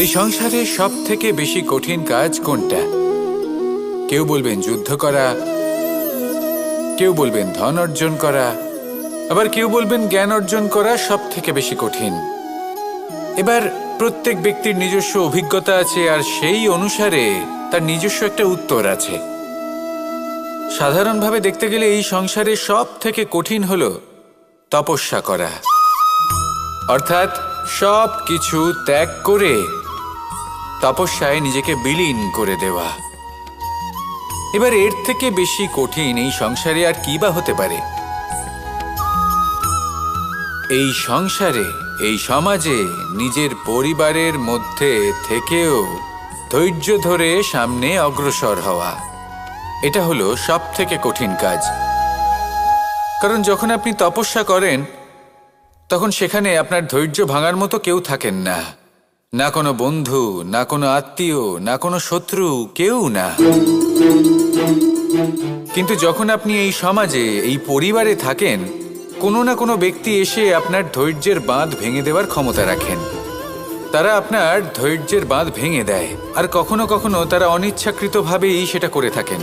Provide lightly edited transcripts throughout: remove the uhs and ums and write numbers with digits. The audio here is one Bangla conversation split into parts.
এই সংসারে সব থেকে বেশি কঠিন কাজ কোনটা? কেউ বলবেন যুদ্ধ করা, কেউ বলবেন ধন অর্জন করা, আবার কেউ বলবেন জ্ঞান অর্জন করা সব থেকে বেশি কঠিন। এবার প্রত্যেক ব্যক্তির নিজস্ব অভিজ্ঞতা আছে, আর সেই অনুসারে তার নিজস্ব একটা উত্তর আছে। সাধারণভাবে দেখতে গেলে এই সংসারে সব থেকে কঠিন হলো তপস্যা করা, অর্থাৎ সব কিছু ত্যাগ করে তপস্যায় নিজেকে বিলীন করে দেওয়া। এবার এর থেকে বেশি কঠিন এই সংসারে আর কি বা হতে পারে? এই সংসারে, এই সমাজে, নিজের পরিবারের মধ্যে থেকেও ধৈর্য ধরে সামনে অগ্রসর হওয়া, এটা হলো সব থেকে কঠিন কাজ। কারণ যখন আপনি তপস্যা করেন তখন সেখানে আপনার ধৈর্য ভাঙার মতো কেউ থাকেন না, না কোনো বন্ধু, না কোনো আত্মীয়, না কোনো শত্রু, কেউ না। কিন্তু যখন আপনি এই সমাজে, এই পরিবারে থাকেন, কোনো না কোনো ব্যক্তি এসে আপনার ধৈর্যের বাঁধ ভেঙে দেওয়ার ক্ষমতা রাখেন। তারা আপনার ধৈর্যের বাঁধ ভেঙে দেয়, আর কখনো কখনো তারা অনিচ্ছাকৃতভাবেই সেটা করে থাকেন।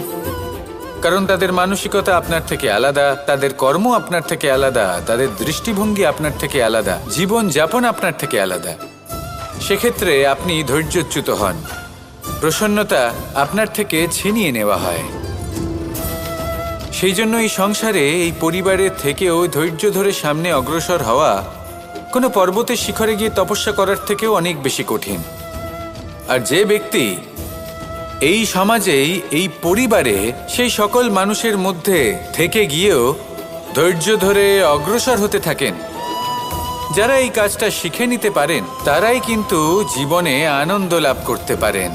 কারণ তাদের মানসিকতা আপনার থেকে আলাদা, তাদের কর্ম আপনার থেকে আলাদা, তাদের দৃষ্টিভঙ্গি আপনার থেকে আলাদা, জীবন যাপন আপনার থেকে আলাদা। সেক্ষেত্রে আপনি ধৈর্যচ্যুত হন, প্রসন্নতা আপনার থেকে ছিনিয়ে নেওয়া হয়। সেই জন্য এই সংসারে, এই পরিবারের থেকেও ধৈর্য ধরে সামনে অগ্রসর হওয়া কোনো পর্বতের শিখরে গিয়ে তপস্যা করার থেকেও অনেক বেশি কঠিন। আর যে ব্যক্তি এই সমাজেই, এই পরিবারে, সেই সকল মানুষের মধ্যে থেকে গিয়েও ধৈর্য ধরে অগ্রসর হতে থাকেন, যারা এই কাজটা শিখে নিতে পারেন, তারাই কিন্তু জীবনে আনন্দ লাভ করতে পারেন।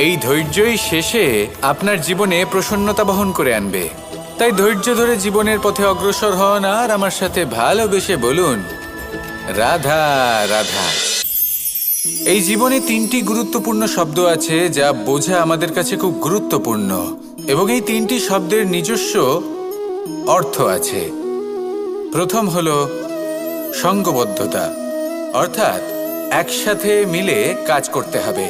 এই ধৈর্যই শেষে আপনার জীবনে প্রসন্নতা বহন করে আনবে। তাই ধৈর্য ধরে জীবনের পথে অগ্রসর হন, আর আমার সাথে ভালোবেসে বলুন, রাধা রাধা। এই জীবনে তিনটি গুরুত্বপূর্ণ শব্দ আছে যা বোঝা আমাদের কাছে খুব গুরুত্বপূর্ণ, এবং এই তিনটি শব্দের নিজস্ব অর্থ আছে। প্রথম হলো সঙ্গবদ্ধতা, অর্থাৎ একসাথে মিলে কাজ করতে হবে,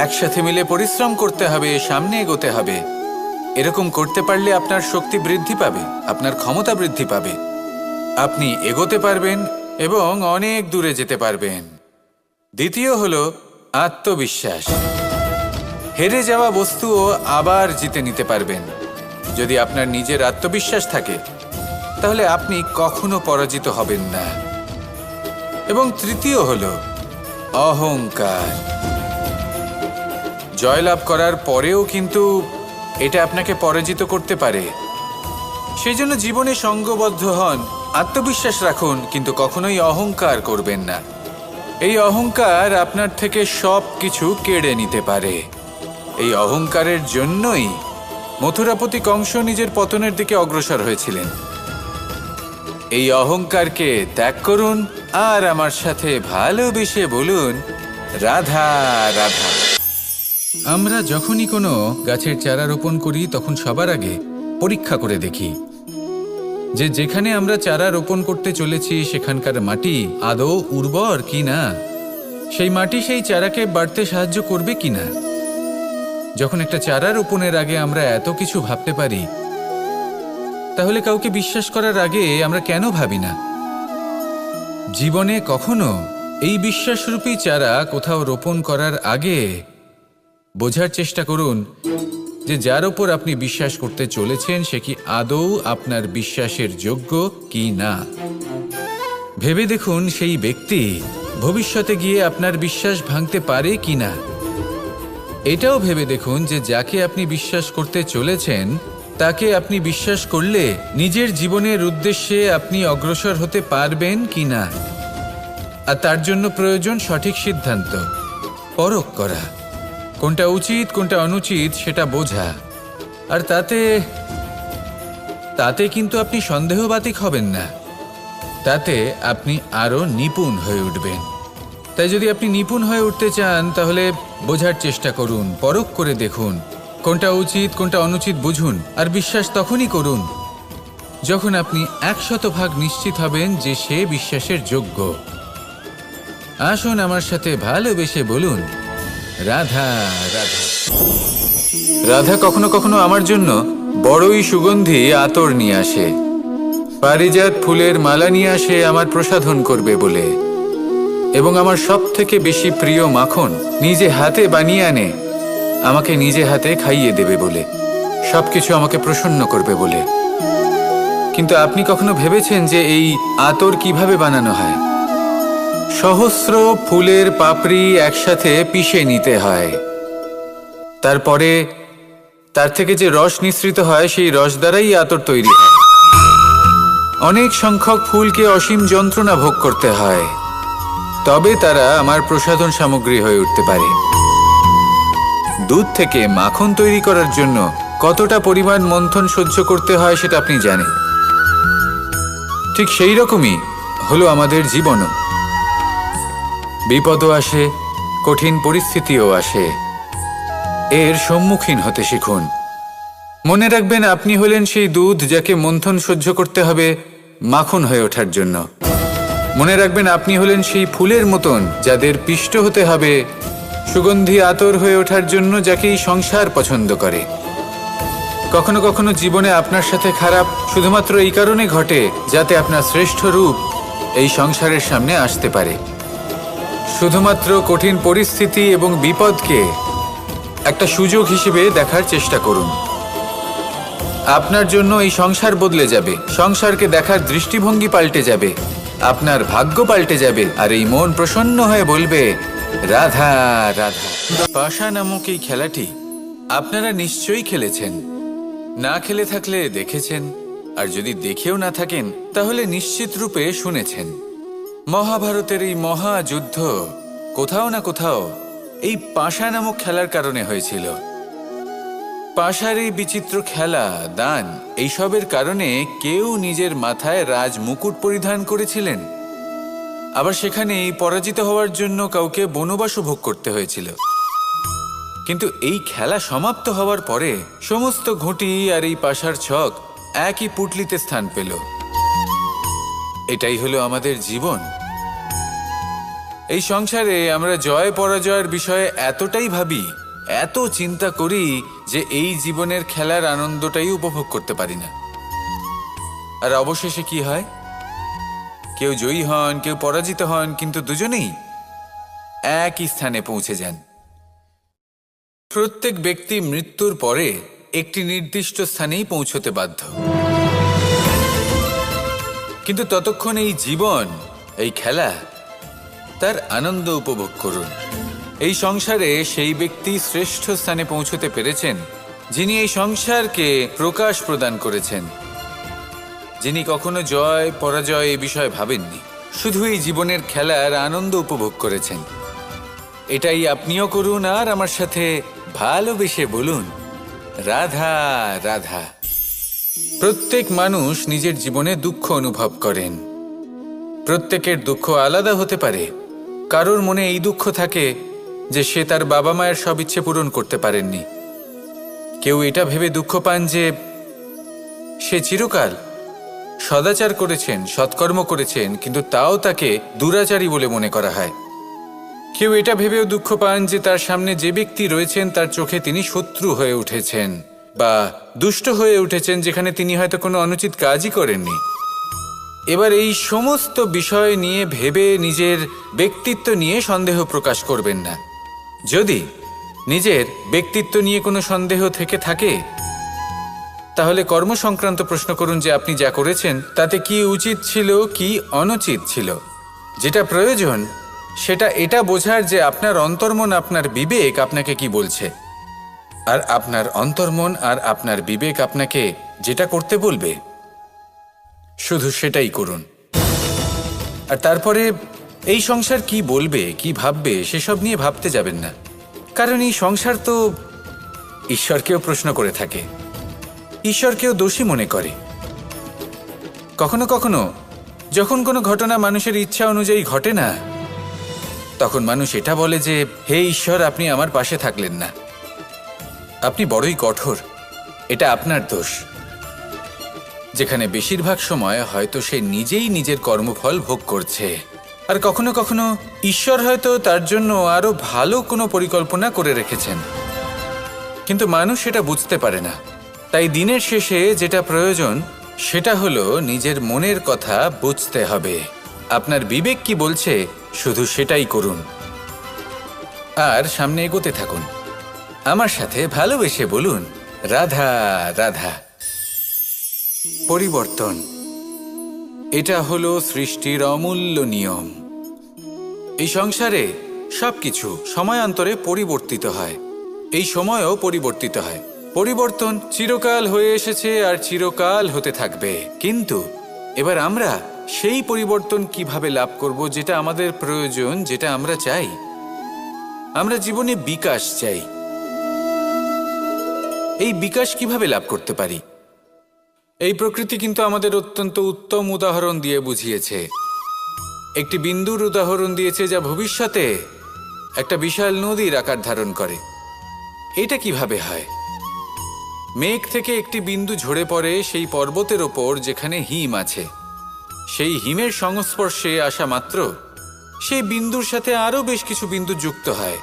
একসাথে মিলে পরিশ্রম করতে হবে, সামনে এগোতে হবে। এরকম করতে পারলে আপনার শক্তি বৃদ্ধি পাবে, আপনার ক্ষমতা বৃদ্ধি পাবে, আপনি এগোতে পারবেন এবং অনেক দূরে যেতে পারবেন। দ্বিতীয় হলো আত্মবিশ্বাস। হেরে যাওয়া বস্তুও আবার জিতে নিতে পারবেন। যদি আপনার নিজের আত্মবিশ্বাস থাকে তাহলে আপনি কখনো পরাজিত হবেন না। এবং তৃতীয় হলো অহংকার। জয়লাভ করার পরেও কিন্তু এটা আপনাকে পরাজিত করতে পারে। সেই জন্য জীবনে সঙ্গবদ্ধ হন, আত্মবিশ্বাস রাখুন, কিন্তু কখনোই অহংকার করবেন না। এই অহংকার আপনার থেকে সব কিছু কেড়ে নিতে পারে। এই অহংকারের জন্যই মথুরাপতি কংস নিজের পতনের দিকে অগ্রসর হয়েছিলেন। এই অহংকারকে ত্যাগ করুন, আর আমার সাথে ভালোবেসে বলুন, রাধা রাধা। আমরা যখনই কোনো গাছের চারা রোপণ করি তখন সবার আগে পরীক্ষা করে দেখি যে যেখানে আমরা চারা রোপণ করতে চলেছি সেখানকার মাটি আদৌ উর্বর কি না, সেই মাটি সেই চারাকে বাড়তে সাহায্য করবে কিনা। যখন একটা চারা রোপণের আগে আমরা এত কিছু ভাবতে পারি, তাহলে কাউকে বিশ্বাস করার আগে আমরা কেন ভাবি না? জীবনে কখনো এই বিশ্বাসরূপী চারা কোথাও রোপণ করার আগে বোঝার চেষ্টা করুন যে যার ওপর আপনি বিশ্বাস করতে চলেছেন সে কি আদৌ আপনার বিশ্বাসের যোগ্য কি না। ভেবে দেখুন সেই ব্যক্তি ভবিষ্যতে গিয়ে আপনার বিশ্বাস ভাঙতে পারে কি না। এটাও ভেবে দেখুন যে যাকে আপনি বিশ্বাস করতে চলেছেন তাকে আপনি বিশ্বাস করলে নিজের জীবনের উদ্দেশ্যে আপনি অগ্রসর হতে পারবেন কি না। আর তার জন্য প্রয়োজন সঠিক সিদ্ধান্ত, পরখ করা, কোনটা উচিত কোনটা অনুচিত সেটা বোঝা। আর তাতে কিন্তু আপনি সন্দেহবাতিক হবেন না, তাতে আপনি আরো নিপুণ হয়ে উঠবেন। তাই যদি আপনি নিপুণ হয়ে উঠতে চান তাহলে বোঝার চেষ্টা করুন, পরখ করে দেখুন, কোনটা উচিত কোনটা অনুচিত বুঝুন। আর বিশ্বাস তখনই করুন যখন আপনি 100% নিশ্চিত হবেন যে সে বিশ্বাসের যোগ্য। আসুন আমার সাথে ভালোবেসে বলুন, রাধা রাধা। রাধা কখনো কখনো আমার জন্য বড়ই সুগন্ধি আতর নিয়ে আসে, পারিজাত ফুলের মালা নিয়ে আসে আমার প্রসাধন করবে বলে, এবং আমার সব থেকে বেশি প্রিয় মাখন নিজে হাতে বানিয়ে আনে আমাকে নিজে হাতে খাইয়ে দেবে বলে, সবকিছু আমাকে প্রসন্ন করবে বলে। কিন্তু আপনি কখনো ভেবেছেন যে এই আতর কিভাবে বানানো হয়? সহস্র ফুলের পাপড়ি একসাথে পিষে নিতে হয়, তারপরে তার থেকে যে রস নিঃসৃত হয় সেই রস দ্বারাই আতর তৈরি হয়। অনেক সংখ্যক ফুলকে অসীম যন্ত্রণা ভোগ করতে হয়, তবে তারা আমার প্রসাধন সামগ্রী হয়ে উঠতে পারে। দুধ থেকে মাখন তৈরি করার জন্য কতটা পরিমাণ মন্থন সহ্য করতে হয় সেটা আপনি জানেন। ঠিক সেই রকমই হলো আমাদের জীবনও। বিপদও আসে, কঠিন পরিস্থিতিও আসে, এর সম্মুখীন হতে শিখুন। মনে রাখবেন, আপনি হলেন সেই দুধ যাকে মন্থন সহ্য করতে হবে মাখন হয়ে ওঠার জন্য। মনে রাখবেন, আপনি হলেন সেই ফুলের মতন যাদের পিষ্ট হতে হবে সুগন্ধি আতর হয়ে ওঠার জন্য, যাকে এই সংসার পছন্দ করে। কখনো কখনো জীবনে আপনার সাথে খারাপ শুধুমাত্র এই কারণে ঘটে যাতে আপনার শ্রেষ্ঠ রূপ এই সংসারের সামনে আসতে পারে। শুধুমাত্র কঠিন পরিস্থিতি এবং বিপদকে একটা সুযোগ হিসেবে দেখার চেষ্টা করুন। আপনার জন্য এই সংসার বদলে যাবে, সংসারকে দেখার দৃষ্টিভঙ্গি পাল্টে যাবে, আপনার ভাগ্য পাল্টে যাবে, আর এই মন প্রসন্ন হয়ে বলবে, রাধা রাধা। পাশা নামক এই খেলাটি আপনারা নিশ্চয়ই খেলেছেন, না খেলে থাকলে দেখেছেন, আর যদি দেখেও না থাকেন তাহলে নিশ্চিত রূপে শুনেছেন। মহাভারতের এই মহাযুদ্ধ কোথাও না কোথাও এই পাশা নামক খেলার কারণে হয়েছিল। পাশার এই বিচিত্র খেলা, দান, এইসবের কারণে কেউ নিজের মাথায় রাজ মুকুট পরিধান করেছিলেন, আবার সেখানেই পরাজিত হওয়ার জন্য কাউকে বনবাসও ভোগ করতে হয়েছিল। কিন্তু এই খেলা সমাপ্ত হওয়ার পরে সমস্ত ঘুঁটি আর এই পাশার ছক একই পুটলিতে স্থান পেল। এটাই হলো আমাদের জীবন। এই সংসারে আমরা জয় পরাজয়ের বিষয়ে এতটাই ভাবি, এত চিন্তা করি যে এই জীবনের খেলার আনন্দটাই উপভোগ করতে পারি না। আর অবশেষে কি হয়? কেউ জয়ী হন, কেউ পরাজিত হন, কিন্তু দুজনেই একই স্থানে পৌঁছে যান। প্রত্যেক ব্যক্তি মৃত্যুর পরে একটি নির্দিষ্ট স্থানেই পৌঁছতে বাধ্য, কিন্তু ততক্ষণ এই জীবন, এই খেলা, তার আনন্দ উপভোগ করুন। এই সংসারে সেই ব্যক্তি শ্রেষ্ঠ স্থানে পৌঁছতে পেরেছেন যিনি এই সংসারকে প্রকাশ প্রদান করেছেন, যিনি কখনো জয় পরাজয় এই বিষয়ে ভাবেননি, শুধু এই জীবনের খেলার আনন্দ উপভোগ করেছেন। এটাই আপনিও করুন, আর আমার সাথে ভালোবেসে বলুন, রাধা রাধা। প্রত্যেক মানুষ নিজের জীবনে দুঃখ অনুভব করেন। প্রত্যেকের দুঃখ আলাদা হতে পারে। কারোর মনে এই দুঃখ থাকে যে সে তার বাবা মায়ের সব ইচ্ছে পূরণ করতে পারেননি। কেউ এটা ভেবে দুঃখ পান যে সে চিরকাল সদাচার করেছেন, সৎকর্ম করেছেন, কিন্তু তাও তাকে দুরাচারী বলে মনে করা হয়। কেউ এটা ভেবেও দুঃখ পান যে তার সামনে যে ব্যক্তি রয়েছেন তার চোখে তিনি শত্রু হয়ে উঠেছেন বা দুষ্ট হয়ে উঠেছেন, যেখানে তিনি হয়তো কোনো অনুচিত কাজই করেননি। এবার এই সমস্ত বিষয় নিয়ে ভেবে নিজের ব্যক্তিত্ব নিয়ে সন্দেহ প্রকাশ করবেন না। যদি নিজের ব্যক্তিত্ব নিয়ে কোনো সন্দেহ থেকে থাকে তাহলে কর্ম সংক্রান্ত প্রশ্ন করুন যে আপনি যা করেছেন তাতে কি উচিত ছিল, কি অনুচিত ছিল। যেটা প্রয়োজন সেটা এটা বোঝার যে আপনার অন্তর্মন, আপনার বিবেক আপনাকে কি বলছে, আর আপনার অন্তর্মন আর আপনার বিবেক আপনাকে যেটা করতে বলবে শুধু সেটাই করুন। আর তারপরে এই সংসার কি বলবে, কি ভাববে সেসব নিয়ে ভাবতে যাবেন না, কারণ এই সংসার তো ঈশ্বরকেও প্রশ্ন করে থাকে, ঈশ্বরকেও দোষী মনে করে। কখনো কখনো যখন কোনো ঘটনা মানুষের ইচ্ছা অনুযায়ী ঘটে না, তখন মানুষ এটা বলে যে হে ঈশ্বর, আপনি আমার পাশে থাকলেন না, আপনি বড়ই কঠোর, এটা আপনার দোষ। যেখানে বেশিরভাগ সময় হয়তো সে নিজেই নিজের কর্মফল ভোগ করছে। আর কখনো কখনো ঈশ্বর হয়তো তার জন্য আরো ভালো কোনো পরিকল্পনা করে রেখেছেন, কিন্তু মানুষ সেটা বুঝতে পারে না। তাই দিনের শেষে যেটা প্রয়োজন সেটা হলো নিজের মনের কথা বুঝতে হবে। আপনার বিবেক কি বলছে শুধু সেটাই করুন আর সামনে এগোতে থাকুন। আমার সাথে ভালোবেসে বলুন, রাধা রাধা। পরিবর্তন, এটা হলো সৃষ্টির অমূল্য নিয়ম। এই সংসারে সবকিছু সময়ান্তরে পরিবর্তিত হয়, এই সময়ও পরিবর্তিত হয়। পরিবর্তন চিরকাল হয়ে এসেছে আর চিরকাল হতে থাকবে, কিন্তু এবার আমরা সেই পরিবর্তন কিভাবে লাভ করব যেটা আমাদের প্রয়োজন, যেটা আমরা চাই। আমরা জীবনে বিকাশ চাই। এই বিকাশ কিভাবে লাভ করতে পারি? এই প্রকৃতি কিন্তু আমাদের অত্যন্ত উত্তম উদাহরণ দিয়ে বুঝিয়েছে। একটি বিন্দুর উদাহরণ দিয়েছে যা ভবিষ্যতে একটা বিশাল নদীর আকার ধারণ করে। এটা কিভাবে হয়? মেঘ থেকে একটি বিন্দু ঝরে পড়ে সেই পর্বতের ওপর যেখানে হিম আছে। সেই হিমের সংস্পর্শে আসা মাত্র সেই বিন্দুর সাথে আরও বেশ কিছু বিন্দু যুক্ত হয়।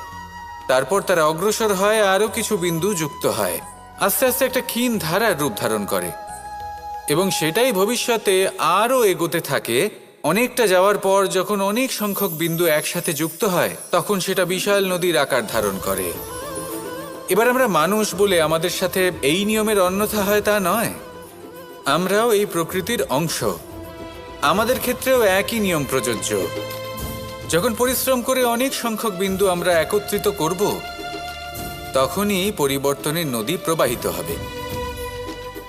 তারপর তারা অগ্রসর হয়, আরও কিছু বিন্দু যুক্ত হয়, আস্তে আস্তে একটা ক্ষীণ ধারার রূপ ধারণ করে এবং সেটাই ভবিষ্যতে আরও এগোতে থাকে। অনেকটা যাওয়ার পর যখন অনেক সংখ্যক বিন্দু একসাথে যুক্ত হয় তখন সেটা বিশাল নদীর আকার ধারণ করে। এবার আমরা মানুষ বলে আমাদের সাথে এই নিয়মের অন্যথা হয় তা নয়। আমরাও এই প্রকৃতির অংশ, আমাদের ক্ষেত্রেও একই নিয়ম প্রযোজ্য। যখন পরিশ্রম করে অনেক সংখ্যক বিন্দু আমরা একত্রিত করব তখনই পরিবর্তনের নদী প্রবাহিত হবে।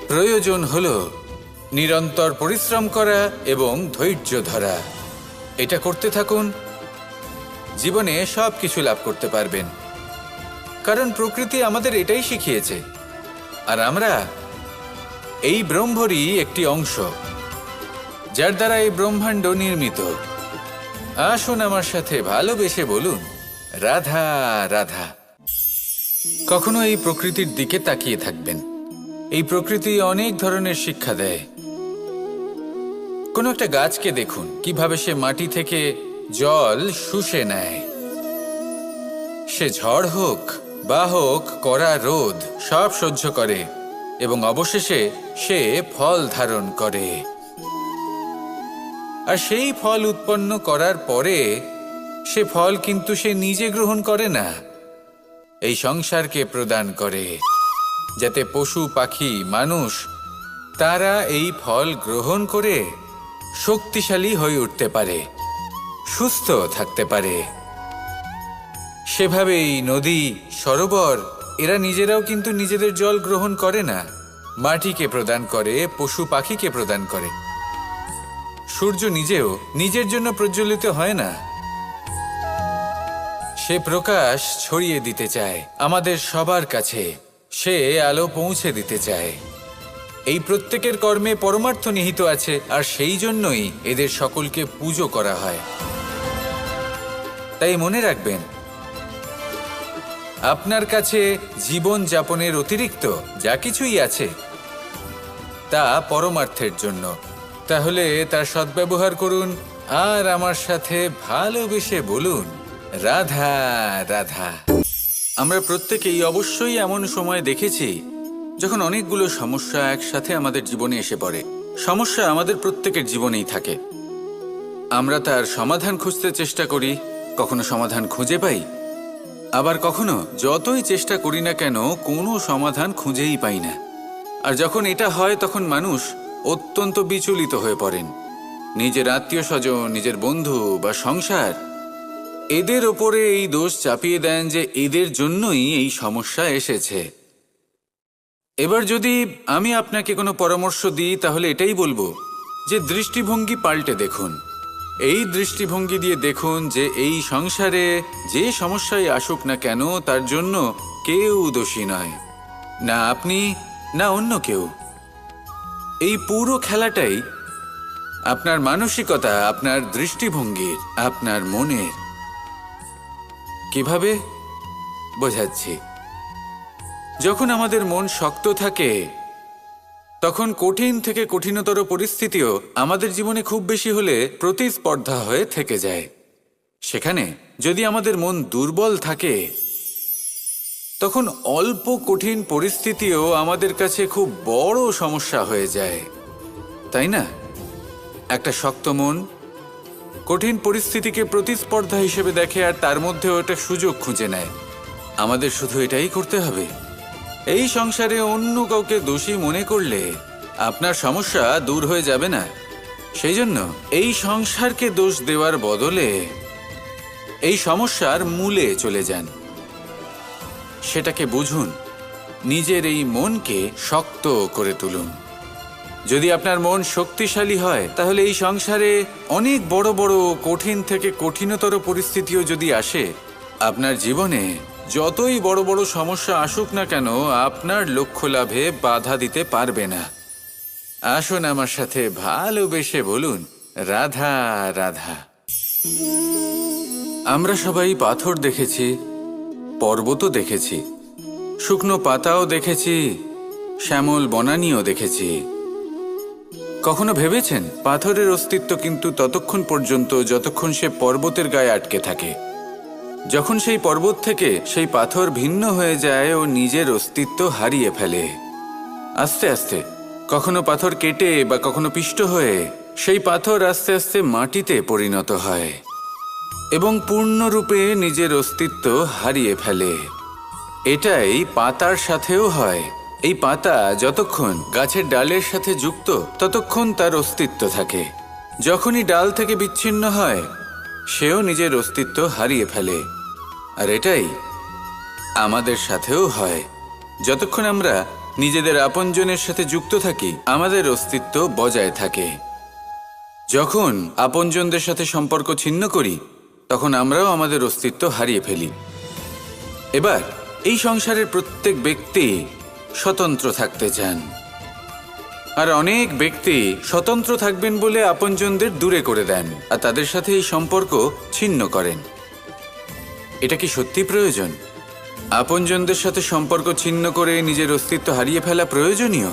প্রয়োজন হলো নিরন্তর পরিশ্রম করা এবং ধৈর্য ধরা। এটা করতে থাকুন, জীবনে সব কিছু লাভ করতে পারবেন, কারণ প্রকৃতি আমাদের এটাই শিখিয়েছে। আর আমরা এই ব্রহ্মরই একটি অংশ, যার দ্বারা এই ব্রহ্মাণ্ড নির্মিত। আসুন আমার সাথে ভালোবেসে বলুন, রাধা রাধা। কখনো এই প্রকৃতির দিকে তাকিয়ে থাকবেন। এই প্রকৃতি অনেক ধরনের শিক্ষা দেয়। কোনো একটা গাছকে দেখুন কিভাবে সে মাটি থেকে জল শুষে নেয়। সে ঝড় হোক বা হোক কড়া রোদ সব সহ্য করে এবং অবশেষে সে ফল ধারণ করে। আর সেই ফল উৎপন্ন করার পরে সে ফল কিন্তু সে নিজে গ্রহণ করে না, এই সংসারকে প্রদান করে, যাতে পশু পাখি মানুষ তারা এই ফল গ্রহণ করে শক্তিশালী হয়ে উঠতে পারে, সুস্থ থাকতে পারে। সেভাবেই নদী, সরোবর এরা নিজেরাও কিন্তু নিজেদের জল গ্রহণ করে না, মাটিকে প্রদান করে, পশু পাখিকে প্রদান করে। সূর্য নিজেও নিজের জন্য প্রজ্বলিত হয় না, সে প্রকাশ ছড়িয়ে দিতে চায় আমাদের সবার কাছে, সে আলো পৌঁছে দিতে চায়। এই প্রত্যেকের কর্মে পরমার্থ নিহিত আছে, আর সেই জন্যই এদের সকলকে পুজো করা হয়। তাই মনে রাখবেন, আপনার কাছে জীবন যাপনের অতিরিক্ত যা কিছুই আছে তা পরমার্থের জন্য। তাহলে তার সদ্ব্যবহার করুন আর আমার সাথে ভালোবেসে বলুন, রাধা রাধা। আমরা প্রত্যেকেই অবশ্যই এমন সময় দেখেছি যখন অনেকগুলো সমস্যা একসাথে আমাদের জীবনে এসে পড়ে। সমস্যা আমাদের প্রত্যেকের জীবনেই থাকে। আমরা তার সমাধান খুঁজতে চেষ্টা করি, কখনো সমাধান খুঁজে পাই, আবার কখনো যতই চেষ্টা করি না কেন কোনো সমাধান খুঁজেই পাই না। আর যখন এটা হয় তখন মানুষ অত্যন্ত বিচলিত হয়ে পড়েন। নিজের আত্মীয় স্বজন, নিজের বন্ধু বা সংসার এদের ওপরে এই দোষ চাপিয়ে দেন যে এদের জন্যই এই সমস্যা এসেছে। এবার যদি আমি আপনাকে কোনো পরামর্শ দিই তাহলে এটাই বলবো যে দৃষ্টিভঙ্গি পাল্টে দেখুন। এই দৃষ্টিভঙ্গি দিয়ে দেখুন যে এই সংসারে যে সমস্যায় আসুক না কেন তার জন্য কেউ দোষী নয়, না আপনি না অন্য কেউ। এই পুরো খেলাটাই আপনার মানসিকতা, আপনার দৃষ্টিভঙ্গির, আপনার মনের। কিভাবে বোঝাচ্ছি? যখন আমাদের মন শক্ত থাকে তখন কঠিন থেকে কঠিনতর পরিস্থিতিও আমাদের জীবনে খুব বেশি হলে প্রতিস্পর্ধা হয়ে থেকে যায়। সেখানে যদি আমাদের মন দুর্বল থাকে, তখন অল্প কঠিন পরিস্থিতিও আমাদের কাছে খুব বড় সমস্যা হয়ে যায়, তাই না? একটা শক্ত মন কঠিন পরিস্থিতিকে প্রতিস্পর্ধা হিসেবে দেখে আর তার মধ্যে ওটা সুযোগ খুঁজে নেয়। আমাদের শুধু এটাই করতে হবে। এই সংসারে অন্য কাউকে দোষী মনে করলে আপনার সমস্যা দূর হয়ে যাবে না। সেই জন্য এই সংসারকে দোষ দেওয়ার বদলে এই সমস্যার মূলে চলে যান, সেটাকে বুঝুন, নিজের এই মনকে শক্ত করে তুলুন। যদি আপনার মন শক্তিশালী হয় তাহলে এই সংসারে অনেক বড় বড় কঠিন থেকে কঠিনতর পরিস্থিতিও যদি আসে, আপনার জীবনে যতই বড় বড় সমস্যা আসুক না কেন আপনার লক্ষ্য লাভে বাধা দিতে পারবে না। আসুন আমার সাথে ভালোবেসে বলুন, রাধা রাধা। আমরা সবাই পাথর দেখেছি, পর্বতও দেখেছি, শুকনো পাতাও দেখেছি, শ্যামল বনানীও দেখেছি। কখনো ভেবেছেন পাথরের অস্তিত্ব কিন্তু ততক্ষণ পর্যন্ত যতক্ষণ সে পর্বতের গায়ে আটকে থাকে। যখন সেই পর্বত থেকে সেই পাথর ভিন্ন হয়ে যায় ও নিজের অস্তিত্ব হারিয়ে ফেলে। আস্তে আস্তে কখনো পাথর কেটে বা কখনো পিষ্ট হয়ে সেই পাথর আস্তে আস্তে মাটিতে পরিণত হয় এবং পূর্ণরূপে নিজের অস্তিত্ব হারিয়ে ফেলে। এটাই পাতার সাথেও হয়। এই পাতা যতক্ষণ গাছের ডালের সাথে যুক্ত ততক্ষণ তার অস্তিত্ব থাকে। যখনই ডাল থেকে বিচ্ছিন্ন হয় সেও নিজের অস্তিত্ব হারিয়ে ফেলে। আর এটাই আমাদের সাথেও হয়। যতক্ষণ আমরা নিজেদের আপনজনের সাথে যুক্ত থাকি আমাদের অস্তিত্ব বজায় থাকে। যখন আপনজনদের সাথে সম্পর্ক ছিন্ন করি তখন আমরাও আমাদের অস্তিত্ব হারিয়ে ফেলি। এবার এই সংসারের প্রত্যেক ব্যক্তি স্বতন্ত্র থাকতে চান, আর অনেক ব্যক্তি স্বতন্ত্র থাকবেন বলে আপনজনদের দূরে করে দেন আর তাদের সাথে এই সম্পর্ক ছিন্ন করেন। এটা কি সত্যি প্রয়োজন? আপনজনদের সাথে সম্পর্ক ছিন্ন করে নিজের অস্তিত্ব হারিয়ে ফেলা প্রয়োজনীয়,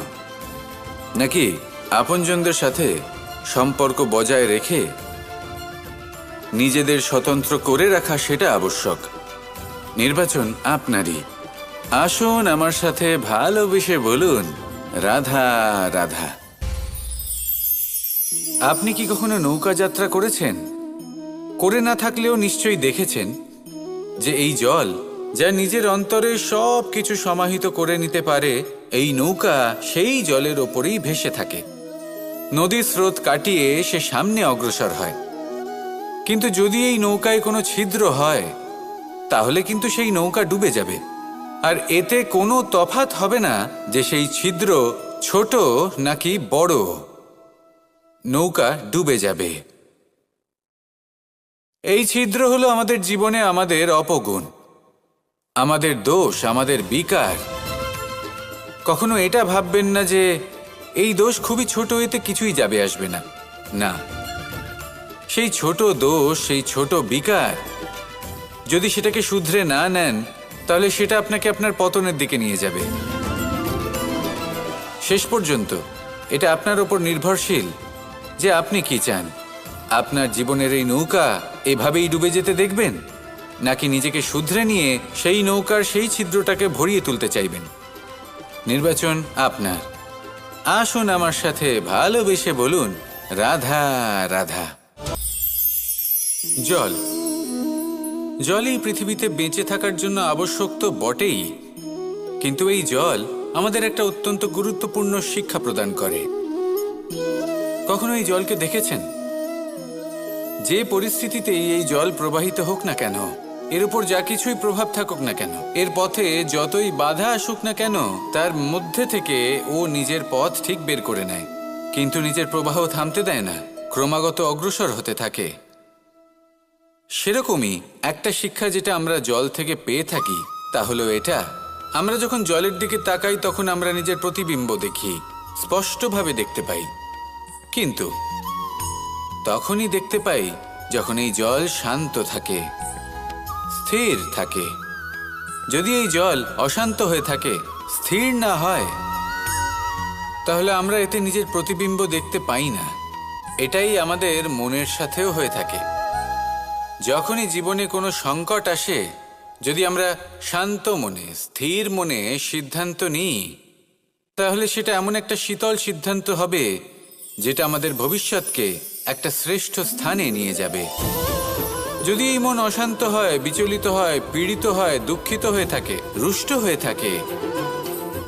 নাকি আপনজনদের সাথে সম্পর্ক বজায় রেখে নিজেদের স্বতন্ত্র করে রাখা সেটা আবশ্যক? নির্বাচন আপনারই। আসুন আমার সাথে ভালোবেসে বলুন, রাধা রাধা। আপনি কি কখনো নৌকা যাত্রা করেছেন? করে না থাকলেও নিশ্চয়ই দেখেছেন যে এই জল যা নিজের অন্তরে সব কিছু সমাহিত করে নিতে পারে, এই নৌকা সেই জলের ওপরেই ভেসে থাকে। নদীর স্রোত কাটিয়ে সে সামনে অগ্রসর হয়। কিন্তু যদি এই নৌকায় কোনো ছিদ্র হয় তাহলে কিন্তু সেই নৌকা ডুবে যাবে। আর এতে কোনো তফাৎ হবে না যে সেই ছিদ্র ছোট নাকি বড়, নৌকা ডুবে যাবে। এই ছিদ্র হলো আমাদের জীবনে আমাদের অপগুণ, আমাদের দোষ, আমাদের বিকার। কখনো এটা ভাববেন না যে এই দোষ খুবই ছোট, এতে কিছুই যাবে আসবে না। না, সেই ছোট দোষ, সেই ছোট বিকার যদি সেটাকে শুধরে না নেন তাহলে সেটা আপনাকে আপনার পতনের দিকে নিয়ে যাবে। শেষ পর্যন্ত এটা আপনার ওপর নির্ভরশীল যে আপনি কি চান। আপনার জীবনের এই নৌকা এভাবেই ডুবে যেতে দেখবেন, নাকি নিজেকে শুধরে নিয়ে সেই নৌকার সেই ছিদ্রটাকে ভরিয়ে তুলতে চাইবেন? নির্বাচন আপনার। আসুন আমার সাথে ভালোবেসে বলুন, রাধা রাধা। জল, জলই পৃথিবীতে বেঁচে থাকার জন্য আবশ্যক তো বটেই, কিন্তু এই জল আমাদের একটা অত্যন্ত গুরুত্বপূর্ণ শিক্ষা প্রদান করে। কখনো এই জলকে দেখেছেন? যে পরিস্থিতিতেই এই জল প্রবাহিত হোক না কেন, এর উপর যা কিছুই প্রভাব থাকুক না কেন, এর পথে যতই বাধা আসুক না কেন, তার মধ্যে থেকে ও নিজের পথ ঠিক বের করে নেয়, কিন্তু নিজের প্রবাহ থামতে দেয় না, ক্রমাগত অগ্রসর হতে থাকে। সেরকমই একটা শিক্ষা যেটা আমরা জল থেকে পেয়ে থাকি তা হলো এটা, আমরা যখন জলের দিকে তাকাই তখন আমরা নিজের প্রতিবিম্ব দেখি, স্পষ্টভাবে দেখতে পাই। কিন্তু তখনই দেখতে পাই যখন এই জল শান্ত থাকে, স্থির থাকে। যদি এই জল অশান্ত হয়ে থাকে, স্থির না হয়, তাহলে আমরা এতে নিজের প্রতিবিম্ব দেখতে পাই না। এটাই আমাদের মনের সাথেও হয়ে থাকে। যখনই জীবনে কোনো সংকট আসে, যদি আমরা শান্ত মনে, স্থির মনে সিদ্ধান্ত নিই, তাহলে সেটা এমন একটা শীতল সিদ্ধান্ত হবে যেটা আমাদের ভবিষ্যৎকে একটা শ্রেষ্ঠ স্থানে নিয়ে যাবে। যদি এই মন অশান্ত হয়, বিচলিত হয়, পীড়িত হয়, দুঃখিত হয়ে থাকে, রুষ্ট হয়ে থাকে,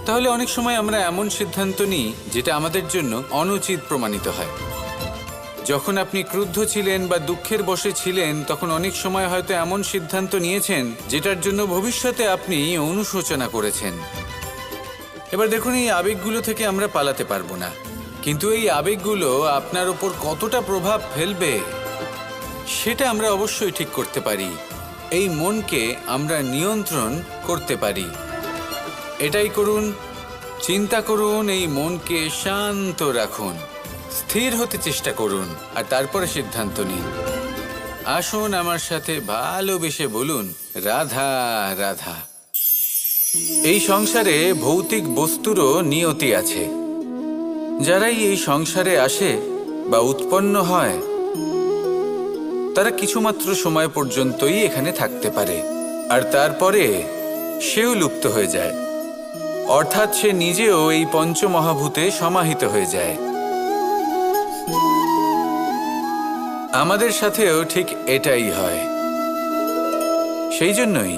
তাহলে অনেক সময় আমরা এমন সিদ্ধান্ত নিই যেটা আমাদের জন্য অনুচিত প্রমাণিত হয়। যখন আপনি ক্রুদ্ধ ছিলেন বা দুঃখের বশে ছিলেন, তখন অনেক সময় হয়তো এমন সিদ্ধান্ত নিয়েছেন যেটার জন্য ভবিষ্যতে আপনি অনুশোচনা করেছেন। এবার দেখুন, এই আবেগগুলো থেকে আমরা পালাতে পারবো না, কিন্তু এই আবেগগুলো আপনার ওপর কতটা প্রভাব ফেলবে সেটা আমরা অবশ্যই ঠিক করতে পারি। এই মনকে আমরা নিয়ন্ত্রণ করতে পারি। এটাই করুন, চিন্তা করুন, এই মনকে শান্ত রাখুন, স্থির হতে চেষ্টা করুন, আর তারপরে সিদ্ধান্ত নিন। আসুন আমার সাথে ভালোবেসে বলুন, রাধা রাধা। এই সংসারে ভৌতিক বস্তুরও নিয়তি আছে। যারাই এই সংসারে আসে বা উৎপন্ন হয়, তারা কিছুমাত্র সময় পর্যন্তই এখানে থাকতে পারে, আর তারপরে সেও লুপ্ত হয়ে যায়, অর্থাৎ সে নিজেও এই পঞ্চমহাভূতে সমাহিত হয়ে যায়। আমাদের সাথেও ঠিক এটাই হয়। সেই জন্যই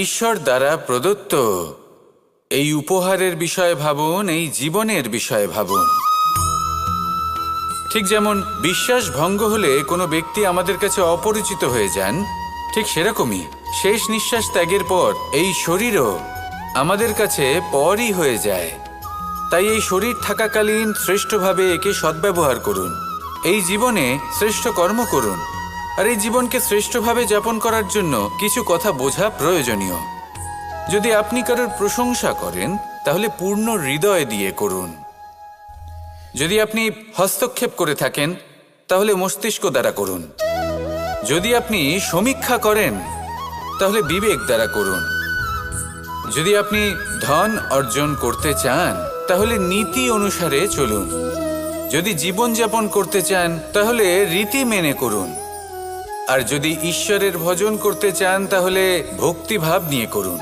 ঈশ্বর দ্বারা প্রদত্ত এই উপহারের বিষয়ে ভাবুন, এই জীবনের বিষয়ে ভাবুন। ঠিক যেমন বিশ্বাস ভঙ্গ হলে কোনো ব্যক্তি আমাদের কাছে অপরিচিত হয়ে যান, ঠিক সেরকমই শেষ নিঃশ্বাস ত্যাগের পর এই শরীরও আমাদের কাছে পরই হয়ে যায়। তাই এই শরীর থাকাকালীন শ্রেষ্ঠভাবে একে সদ্ব্যবহার করুন, এই জীবনে শ্রেষ্ঠ কর্ম করুন। আর এই জীবনকে শ্রেষ্ঠভাবে যাপন করার জন্য কিছু কথা বোঝা প্রয়োজনীয়। যদি আপনি কারোর প্রশংসা করেন, তাহলে পূর্ণ হৃদয় দিয়ে করুন। যদি আপনি হস্তক্ষেপ করে থাকেন, তাহলে মস্তিষ্ক দ্বারা করুন। যদি আপনি সমীক্ষা করেন, তাহলে বিবেক দ্বারা করুন। যদি আপনি ধন অর্জন করতে চান, তাহলে নীতি অনুসারে চলুন। যদি জীবনযাপন করতে চান, তাহলে রীতি মেনে করুন। আর যদি ঈশ্বরের ভজন করতে চান, তাহলে ভক্তিভাব নিয়ে করুন।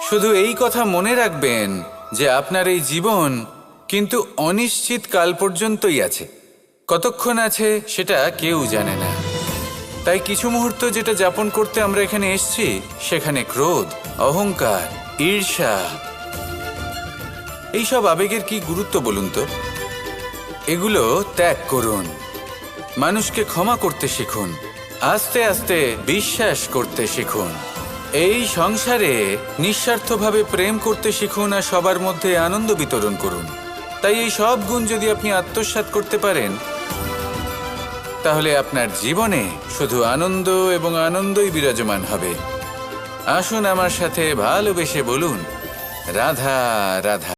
শুধু এই কথা মনে রাখবেন যে আপনার এই জীবন কিন্তু অনিশ্চিত কাল পর্যন্তই আছে। কতক্ষণ আছে সেটা কেউ জানে না। তাই কিছু মুহূর্ত যেটা যাপন করতে আমরা এখানে এসেছি, সেখানে ক্রোধ, অহংকার, ঈর্ষা, এইসব আবেগের কি গুরুত্ব বলুন তো? এগুলো ত্যাগ করুন। মানুষকে ক্ষমা করতে শিখুন, আস্তে আস্তে বিশ্বাস করতে শিখুন। এই সংসারে নিঃস্বার্থভাবে প্রেম করতে শিখুন, আর সবার মধ্যে আনন্দ বিতরণ করুন। তাই এই সব গুণ যদি আপনি আত্মসাৎ করতে পারেন, তাহলে আপনার জীবনে শুধু আনন্দ এবং আনন্দই বিরাজমান হবে। আসুন আমার সাথে ভালোবেসে বলুন, রাধা রাধা।